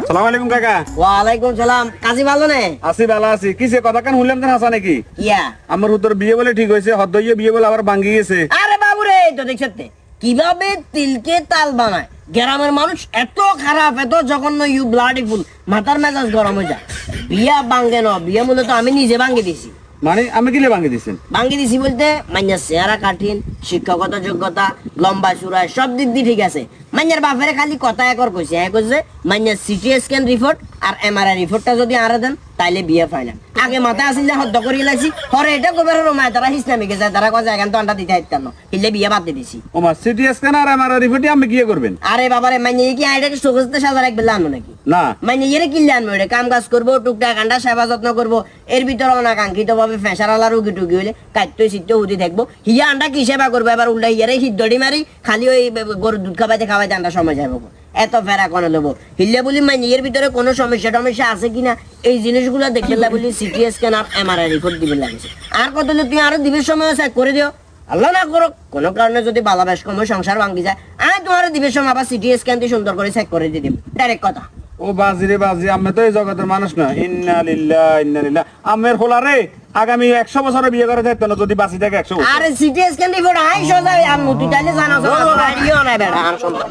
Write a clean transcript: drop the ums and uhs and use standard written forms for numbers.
সালাম আলাইকুম কাকা। ওয়ালাইকুম সালাম। কাজী ভালো নে? আছি ভালো আছি। কিসে কথা কান শুনলাম যেন হাসা নাকি? ইয়া আমার উত্তর বিয়ে বলে ঠিক হয়েছে, হদ্দইয়ে বিয়ে বলে আবার ভাঙ্গি গেছে। আরে বাবু রে, তো দেখছতে কিভাবে তিলকে তাল বানায়। গ্রামের মানুষ এত খারাপ, এত জঘন্য, ইউ ব্লাডি ফুল, মাথার মেজাজ গরম হয়ে যায়। বিয়া ভাঙ্গে না, বিয়া মূলত আমি নিজে ভাঙ্গে দিছি। মানে আমি কিলে ভাঙ্গি দিছেন? ভাঙ্গে দিছি বলতে মাইনার চেহারা কাঠিন, শিক্ষকতা যোগ্যতা, লম্বা চূড়া সব দিক দিয়ে ঠিক আছে। মাইনার বাপেরে খালি কথা একর কইছে, কইছে মাইনার সিটি স্ক্যান রিপোর্ট আর এমআরআই রিপোর্টটা যদি আরে দেন তাইলে বিয়ে ফাইনাল। আগে মাথায় আসিল যে হদ্দ করিয়ে লাগছি, পরে এটা কবে রোমায় তারা ইসলামিকে যায়, তারা কয় এখান তো আন্ডা দিতে হাইতাম না, হিলে বিয়ে বাদ দিয়ে দিছি। ওমা সিটি স্ক্যান আর আমার রিপোর্টে আমি কি করবেন? আরে বাবারে, মানে কি আইটাকে চোখতে সাজা রাখবে আনবো নাকি? না মানে এর কিনলে আনবো, এটা কাম কাজ করবো, টুকটাক আন্ডা সেবা যত্ন করবো, এর ভিতরে অনাকাঙ্ক্ষিত ভাবে ফেসারালা রুগী টুগি হইলে কাটতে সিদ্ধ হুদি থাকবো। হিয়া আন্ডা কি সেবা করবো? এবার উল্টা হিয়ারে সিদ্ধটি মারি খালি ওই গরুর দুধ খাওয়াইতে আন্ডা সময় যাবো, এত ফেরা কোনে দেবো। হিলে বলি মানে এর ভিতরে কোনো সমস্যা টমস্যা আছে কিনা এই জিনিসগুলো দেখতে বলি সিটি স্ক্যান আর এমআরআই রিপোর্ট দিবে লাগছে। আর কত তুই আরো দিবের সময় চেক করে দিও, আল্লাহ না করো কোনো কারণে যদি বালাবেশ কম সংসার ভাঙ্গি যায়, আমি তোমার দিবের সময় আবার সিটি স্ক্যান দিয়ে সুন্দর করে চেক করে দিয়ে দিব, ডাইরেক্ট কথা। ও বাজি রে বাজি, আমি তো এই জগতের মানুষ না। ইন্না লিল্লাহ ইন্না লিল্লাহ। আমের হোলা রে, আগামী 100 বছরে বিয়ে করে থাকতো না যদি বাঁচি থাকে 100 বছর। আরে সিটি স্ক্যান রিপোর্ট আই সোজা আর মুতি তাইলে জানা যায়, আইডিও নাই বেটা আর সম্ভব।